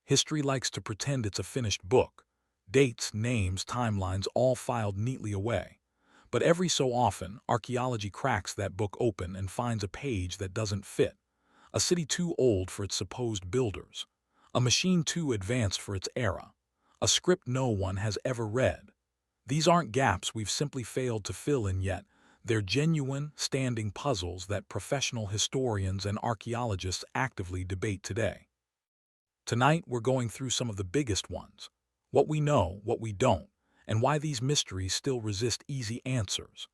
History likes to pretend it's a finished book. Dates, names, timelines all filed neatly away. But every so often, archaeology cracks that book open and finds a page that doesn't fit. A city too old for its supposed builders. A machine too advanced for its era. A script no one has ever read. These aren't gaps we've simply failed to fill in yet. They're genuine, standing puzzles that professional historians and archaeologists actively debate today. Tonight, we're going through some of the biggest ones. What we know, what we don't, and why these mysteries still resist easy answers.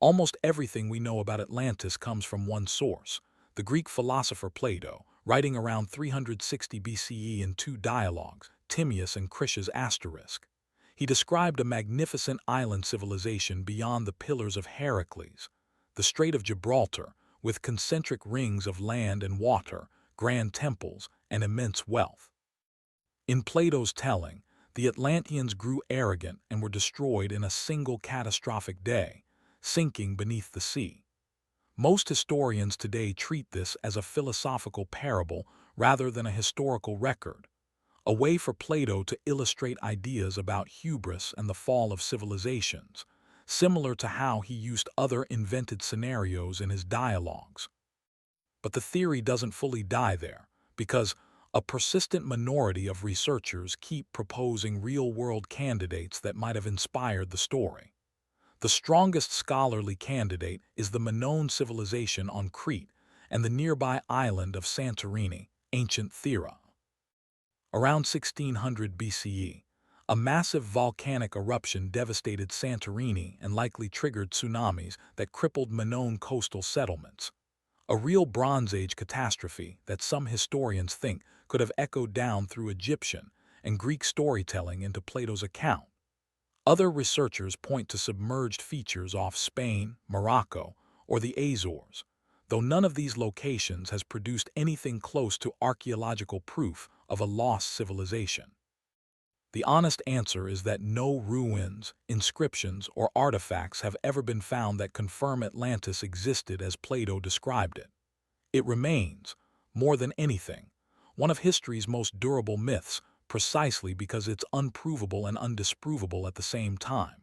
Almost everything we know about Atlantis comes from one source, the Greek philosopher Plato, writing around 360 BCE in two dialogues, Timaeus and Critias*. He described a magnificent island civilization beyond the Pillars of Heracles, the Strait of Gibraltar, with concentric rings of land and water, grand temples, and immense wealth. In Plato's telling, the Atlanteans grew arrogant and were destroyed in a single catastrophic day, sinking beneath the sea. Most historians today treat this as a philosophical parable rather than a historical record, a way for Plato to illustrate ideas about hubris and the fall of civilizations, similar to how he used other invented scenarios in his dialogues. But the theory doesn't fully die there, because a persistent minority of researchers keep proposing real-world candidates that might have inspired the story. The strongest scholarly candidate is the Minoan civilization on Crete and the nearby island of Santorini, ancient Thera. Around 1600 BCE, a massive volcanic eruption devastated Santorini and likely triggered tsunamis that crippled Minoan coastal settlements. A real Bronze Age catastrophe that some historians think could have echoed down through Egyptian and Greek storytelling into Plato's account. Other researchers point to submerged features off Spain, Morocco, or the Azores, though none of these locations has produced anything close to archaeological proof of a lost civilization. The honest answer is that no ruins, inscriptions, or artifacts have ever been found that confirm Atlantis existed as Plato described it. It remains, more than anything, one of history's most durable myths, precisely because it's unprovable and undisprovable at the same time.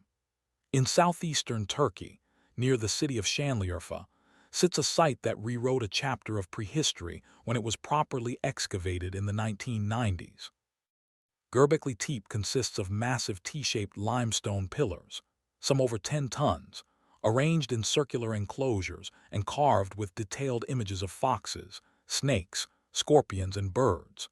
In southeastern Turkey, near the city of Şanlıurfa, sits a site that rewrote a chapter of prehistory when it was properly excavated in the 1990s. Göbekli Tepe consists of massive T-shaped limestone pillars, some over 10 tons, arranged in circular enclosures and carved with detailed images of foxes, snakes, scorpions, and birds.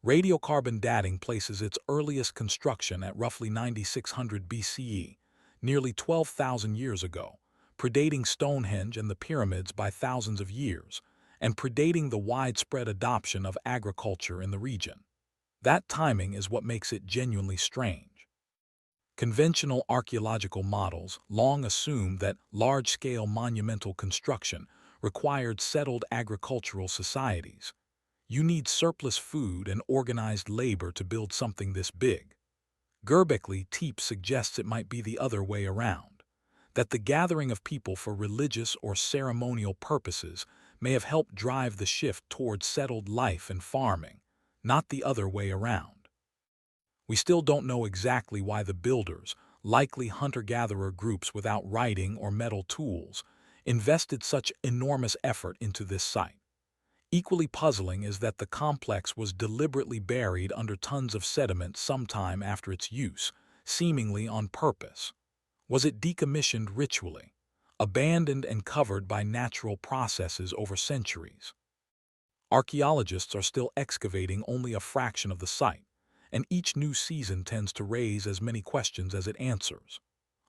Radiocarbon dating places its earliest construction at roughly 9600 BCE, nearly 12,000 years ago, predating Stonehenge and the pyramids by thousands of years, and predating the widespread adoption of agriculture in the region. That timing is what makes it genuinely strange. Conventional archaeological models long assumed that large-scale monumental construction required settled agricultural societies. You need surplus food and organized labor to build something this big. Göbekli Tepe suggests it might be the other way around, that the gathering of people for religious or ceremonial purposes may have helped drive the shift towards settled life and farming, not the other way around. We still don't know exactly why the builders, likely hunter-gatherer groups without writing or metal tools, invested such enormous effort into this site. Equally puzzling is that the complex was deliberately buried under tons of sediment sometime after its use, seemingly on purpose. Was it decommissioned ritually, abandoned and covered by natural processes over centuries? Archaeologists are still excavating only a fraction of the site, and each new season tends to raise as many questions as it answers.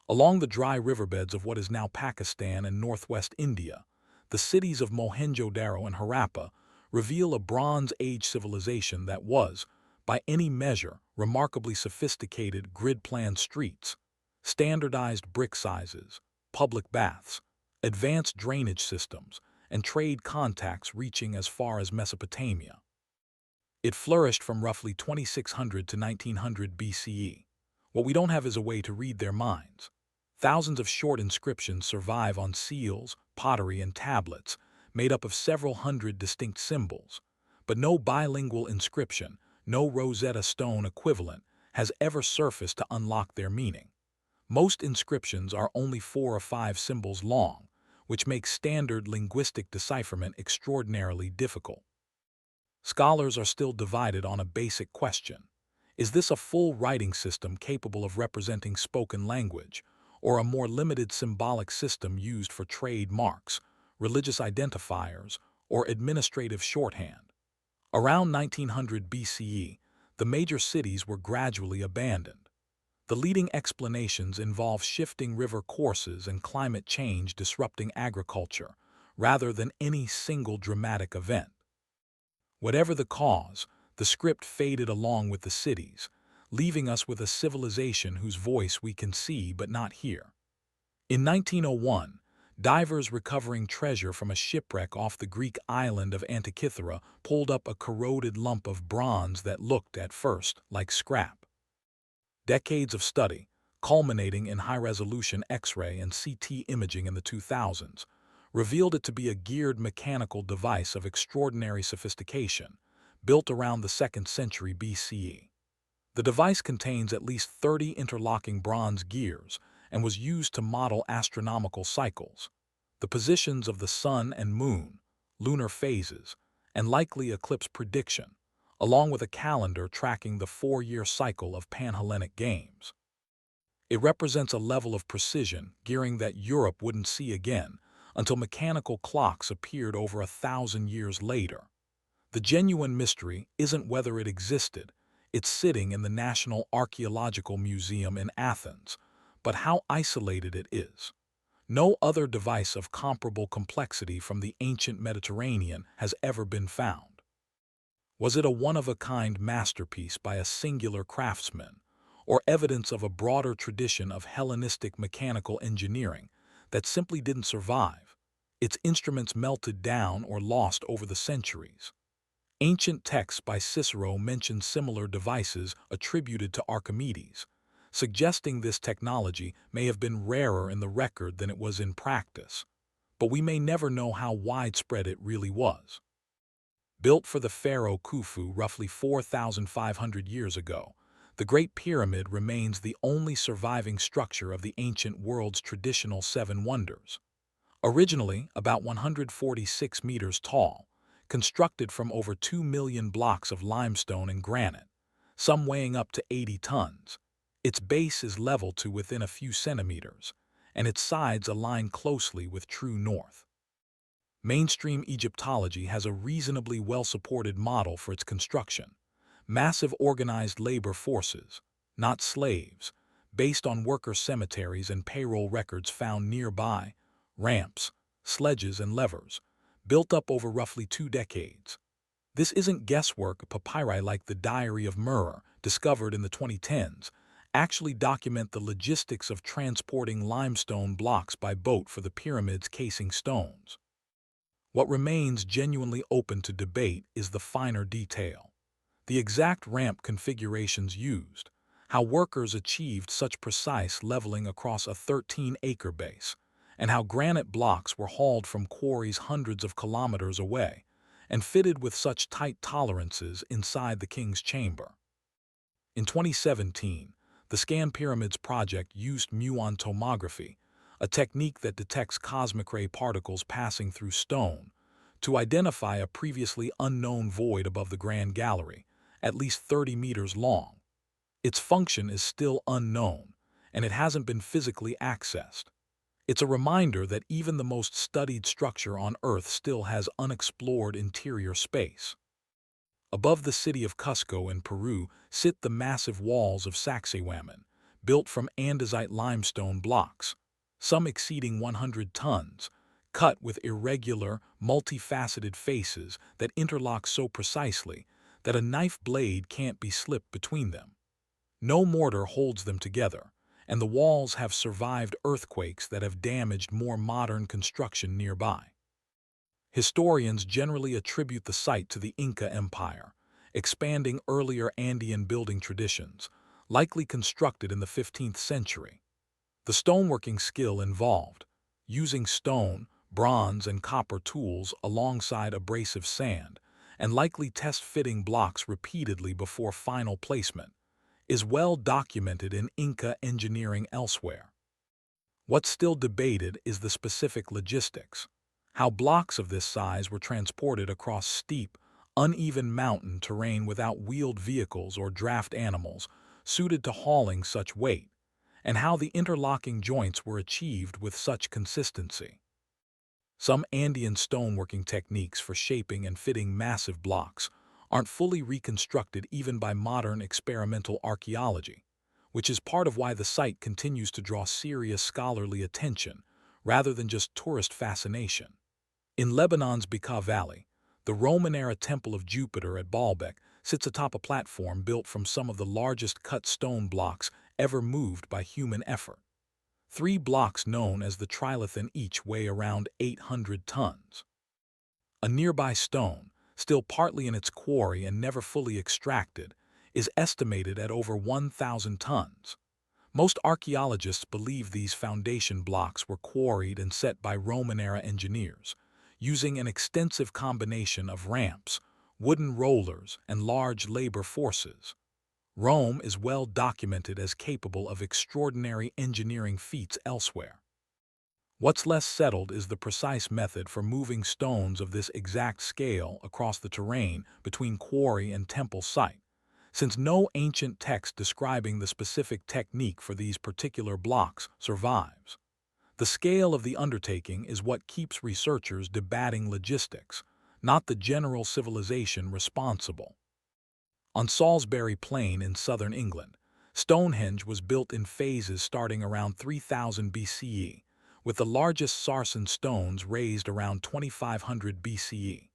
Along the dry riverbeds of what is now Pakistan and northwest India, the cities of Mohenjo-Daro and Harappa reveal a Bronze Age civilization that was, by any measure, remarkably sophisticated grid-planned streets, standardized brick sizes, public baths, advanced drainage systems, and trade contacts reaching as far as Mesopotamia. It flourished from roughly 2600 to 1900 BCE. What we don't have is a way to read their minds. Thousands of short inscriptions survive on seals, pottery, and tablets, made up of several hundred distinct symbols, but no bilingual inscription, no Rosetta Stone equivalent has ever surfaced to unlock their meaning. Most inscriptions are only 4 or 5 symbols long, which makes standard linguistic decipherment extraordinarily difficult. Scholars are still divided on a basic question. Is this a full writing system capable of representing spoken language, or a more limited symbolic system used for trade marks, religious identifiers, or administrative shorthand? Around 1900 BCE, the major cities were gradually abandoned. The leading explanations involve shifting river courses and climate change disrupting agriculture, rather than any single dramatic event. Whatever the cause, the script faded along with the cities, leaving us with a civilization whose voice we can see but not hear. In 1901, divers recovering treasure from a shipwreck off the Greek island of Antikythera pulled up a corroded lump of bronze that looked, at first, like scrap. Decades of study, culminating in high-resolution X-ray and CT imaging in the 2000s, revealed it to be a geared mechanical device of extraordinary sophistication, built around the 2nd century BCE. The device contains at least 30 interlocking bronze gears and was used to model astronomical cycles, the positions of the sun and moon, lunar phases, and likely eclipse prediction, along with a calendar tracking the 4-year cycle of Pan-Hellenic games. It represents a level of precision gearing that Europe wouldn't see again until mechanical clocks appeared over 1,000 years later. The genuine mystery isn't whether it existed, it's sitting in the National Archaeological Museum in Athens, but how isolated it is. No other device of comparable complexity from the ancient Mediterranean has ever been found. Was it a one-of-a-kind masterpiece by a singular craftsman, or evidence of a broader tradition of Hellenistic mechanical engineering that simply didn't survive, its instruments melted down or lost over the centuries? Ancient texts by Cicero mention similar devices attributed to Archimedes, suggesting this technology may have been rarer in the record than it was in practice, but we may never know how widespread it really was. Built for the pharaoh Khufu roughly 4,500 years ago, the Great Pyramid remains the only surviving structure of the ancient world's traditional 7 wonders. Originally about 146 meters tall, constructed from over 2 million blocks of limestone and granite, some weighing up to 80 tons, its base is level to within a few centimeters, and its sides align closely with true north. Mainstream Egyptology has a reasonably well-supported model for its construction: massive organized labor forces, not slaves, based on worker cemeteries and payroll records found nearby, ramps, sledges, and levers, built up over roughly 2 decades. This isn't guesswork. Papyri like the Diary of Murr, discovered in the 2010s, actually document the logistics of transporting limestone blocks by boat for the pyramid's casing stones. What remains genuinely open to debate is the finer detail: the exact ramp configurations used, how workers achieved such precise leveling across a 13-acre base, and how granite blocks were hauled from quarries hundreds of kilometers away and fitted with such tight tolerances inside the king's chamber. In 2017, the Scan Pyramids project used muon tomography, a technique that detects cosmic ray particles passing through stone, to identify a previously unknown void above the Grand Gallery, at least 30 meters long. Its function is still unknown, and it hasn't been physically accessed. It's a reminder that even the most studied structure on Earth still has unexplored interior space. Above the city of Cusco in Peru sit the massive walls of Saksaywaman, built from andesite limestone blocks, some exceeding 100 tons, cut with irregular, multifaceted faces that interlock so precisely that a knife blade can't be slipped between them. No mortar holds them together, and the walls have survived earthquakes that have damaged more modern construction nearby. Historians generally attribute the site to the Inca Empire, expanding earlier Andean building traditions, likely constructed in the 15th century. The stoneworking skill involved, using stone, bronze, and copper tools alongside abrasive sand, and likely test fitting blocks repeatedly before final placement, is well documented in Inca engineering elsewhere. What's still debated is the specific logistics, how blocks of this size were transported across steep, uneven mountain terrain without wheeled vehicles or draft animals suited to hauling such weight, and how the interlocking joints were achieved with such consistency. Some Andean stoneworking techniques for shaping and fitting massive blocks aren't fully reconstructed even by modern experimental archaeology, which is part of why the site continues to draw serious scholarly attention rather than just tourist fascination. In Lebanon's Bekaa Valley, the Roman-era Temple of Jupiter at Baalbek sits atop a platform built from some of the largest cut stone blocks ever moved by human effort. 3 blocks known as the trilithon each weigh around 800 tons. A nearby stone, still partly in its quarry and never fully extracted, is estimated at over 1,000 tons. Most archaeologists believe these foundation blocks were quarried and set by Roman-era engineers, using an extensive combination of ramps, wooden rollers, and large labor forces. Rome is well documented as capable of extraordinary engineering feats elsewhere. What's less settled is the precise method for moving stones of this exact scale across the terrain between quarry and temple site, since no ancient text describing the specific technique for these particular blocks survives. The scale of the undertaking is what keeps researchers debating logistics, not the general civilization responsible. On Salisbury Plain in southern England, Stonehenge was built in phases starting around 3000 BCE, with the largest sarsen stones raised around 2500 BCE.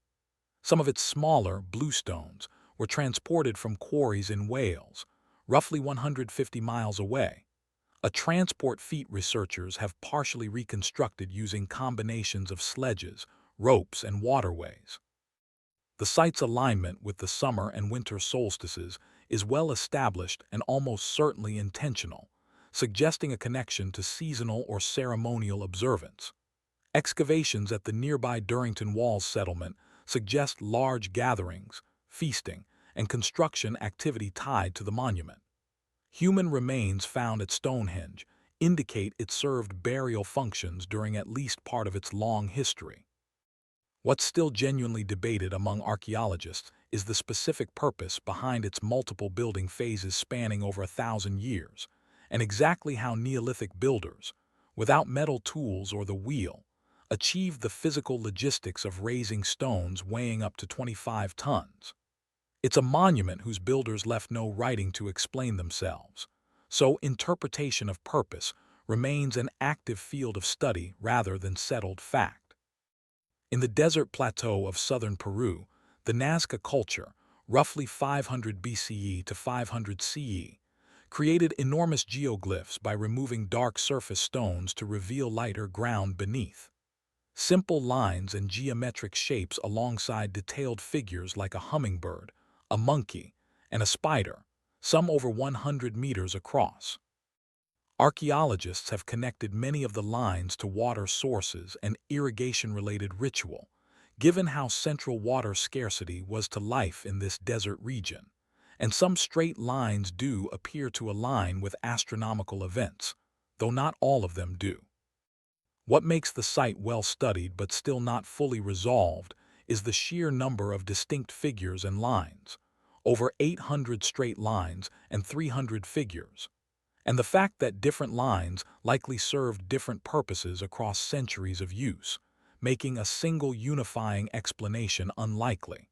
Some of its smaller, blue stones, were transported from quarries in Wales, roughly 150 miles away. A transport feat researchers have partially reconstructed using combinations of sledges, ropes, and waterways. The site's alignment with the summer and winter solstices is well established and almost certainly intentional, suggesting a connection to seasonal or ceremonial observance. Excavations at the nearby Durrington Walls settlement suggest large gatherings, feasting, and construction activity tied to the monument. Human remains found at Stonehenge indicate it served burial functions during at least part of its long history. What's still genuinely debated among archaeologists is the specific purpose behind its multiple building phases spanning over 1,000 years, and exactly how Neolithic builders, without metal tools or the wheel, achieved the physical logistics of raising stones weighing up to 25 tons. It's a monument whose builders left no writing to explain themselves, so interpretation of purpose remains an active field of study rather than settled fact. In the desert plateau of southern Peru, the Nazca culture, roughly 500 BCE to 500 CE, created enormous geoglyphs by removing dark surface stones to reveal lighter ground beneath. Simple lines and geometric shapes alongside detailed figures like a hummingbird, a monkey, and a spider, some over 100 meters across. Archaeologists have connected many of the lines to water sources and irrigation-related ritual, given how central water scarcity was to life in this desert region, and some straight lines do appear to align with astronomical events, though not all of them do. What makes the site well studied but still not fully resolved is the sheer number of distinct figures and lines, over 800 straight lines and 300 figures, and the fact that different lines likely served different purposes across centuries of use, making a single unifying explanation unlikely.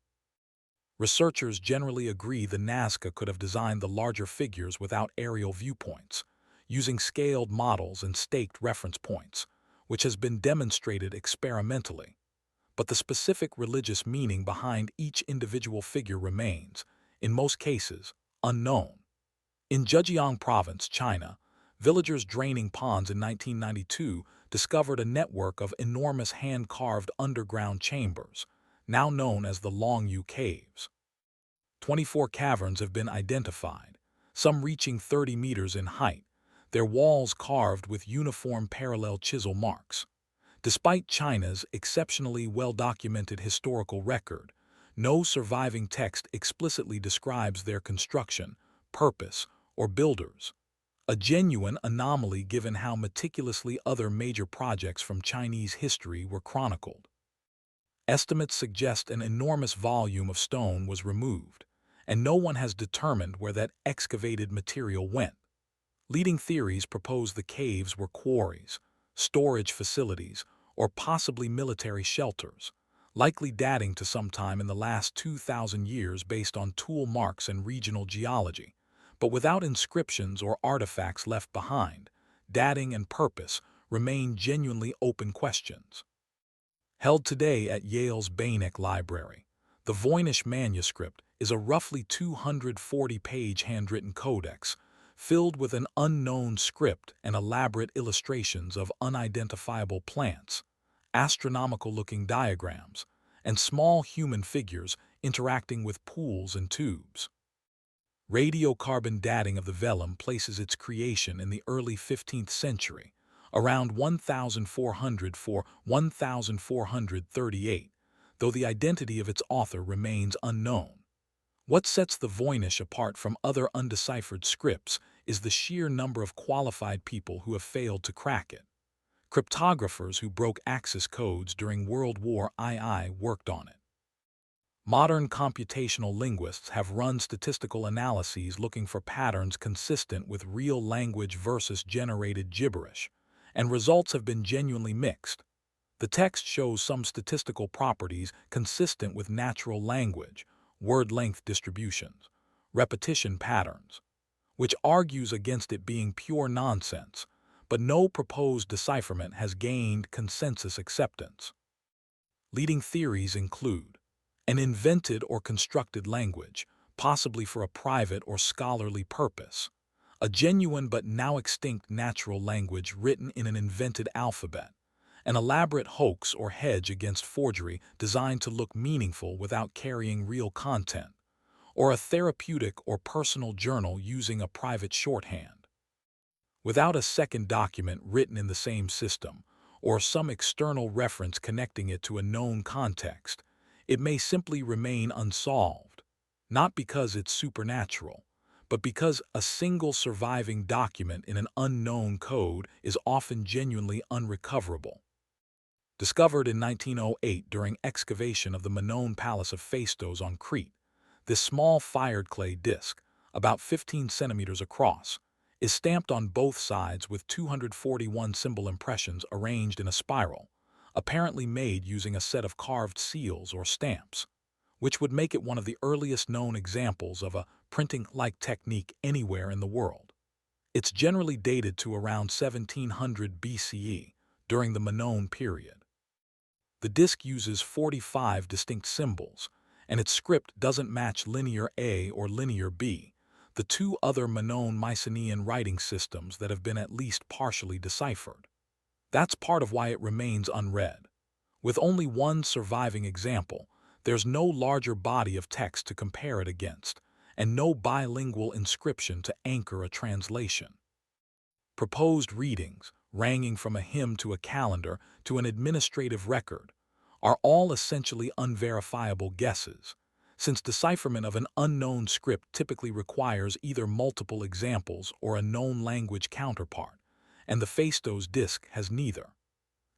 Researchers generally agree the Nazca could have designed the larger figures without aerial viewpoints, using scaled models and staked reference points, which has been demonstrated experimentally. But the specific religious meaning behind each individual figure remains, in most cases, unknown. In Zhejiang Province, China, villagers draining ponds in 1992 discovered a network of enormous hand-carved underground chambers, now known as the Longyou Caves. 24 caverns have been identified, some reaching 30 meters in height, their walls carved with uniform parallel chisel marks. Despite China's exceptionally well-documented historical record, No surviving text explicitly describes their construction, purpose, or builders. A genuine anomaly given how meticulously other major projects from Chinese history were chronicled. Estimates suggest an enormous volume of stone was removed, and no one has determined where that excavated material went. Leading theories propose the caves were quarries, storage facilities, or possibly military shelters, likely dating to sometime in the last 2,000 years based on tool marks and regional geology. But without inscriptions or artifacts left behind, dating and purpose remain genuinely open questions. Held today at Yale's Beinecke Library, the Voynich manuscript is a roughly 240-page handwritten codex filled with an unknown script and elaborate illustrations of unidentifiable plants, astronomical-looking diagrams, and small human figures interacting with pools and tubes. Radiocarbon dating of the vellum places its creation in the early 15th century, around 1400–1438, though the identity of its author remains unknown. What sets the Voynich apart from other undeciphered scripts is the sheer number of qualified people who have failed to crack it. Cryptographers who broke Axis codes during World War II worked on it. Modern computational linguists have run statistical analyses looking for patterns consistent with real language versus generated gibberish, and results have been genuinely mixed. The text shows some statistical properties consistent with natural language, word length distributions, repetition patterns, which argues against it being pure nonsense, but no proposed decipherment has gained consensus acceptance. Leading theories include an invented or constructed language, possibly for a private or scholarly purpose, a genuine but now extinct natural language written in an invented alphabet, an elaborate hoax or hedge against forgery designed to look meaningful without carrying real content, or a therapeutic or personal journal using a private shorthand. Without a second document written in the same system, or some external reference connecting it to a known context, it may simply remain unsolved, not because it's supernatural, but because a single surviving document in an unknown code is often genuinely unrecoverable. Discovered in 1908 during excavation of the Minoan Palace of Phaistos on Crete, this small fired clay disc, about 15 centimeters across, is stamped on both sides with 241 symbol impressions arranged in a spiral, apparently made using a set of carved seals or stamps, which would make it one of the earliest known examples of a printing-like technique anywhere in the world. It's generally dated to around 1700 BCE, during the Minoan period. The disc uses 45 distinct symbols, and its script doesn't match Linear A or Linear B, the two other Minoan Mycenaean writing systems that have been at least partially deciphered. That's part of why it remains unread. With only one surviving example, there's no larger body of text to compare it against, and no bilingual inscription to anchor a translation. Proposed readings, ranging from a hymn to a calendar to an administrative record, are all essentially unverifiable guesses, since decipherment of an unknown script typically requires either multiple examples or a known language counterpart, and the Phaistos disc has neither.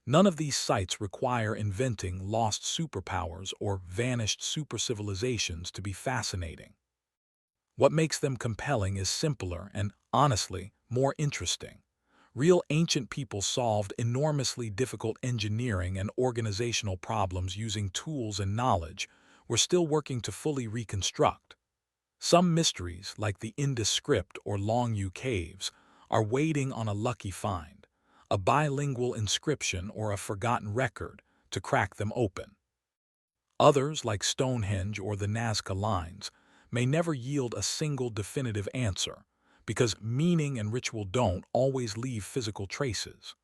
None of these sites require inventing lost superpowers or vanished supercivilizations to be fascinating. What makes them compelling is simpler and, honestly, more interesting. Real ancient people solved enormously difficult engineering and organizational problems using tools and knowledge we're still working to fully reconstruct. Some mysteries, like the Indus script or Longyou Caves, are waiting on a lucky find, a bilingual inscription or a forgotten record, to crack them open. Others, like Stonehenge or the Nazca Lines, may never yield a single definitive answer, because meaning and ritual don't always leave physical traces.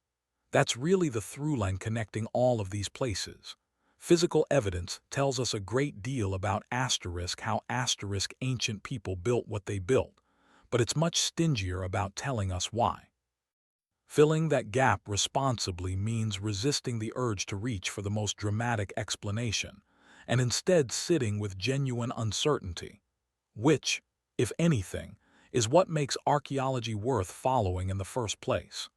That's really the through line connecting all of these places. Physical evidence tells us a great deal about how ancient people built what they built, but it's much stingier about telling us why. Filling that gap responsibly means resisting the urge to reach for the most dramatic explanation, and instead sitting with genuine uncertainty, which, if anything, is what makes archaeology worth following in the first place.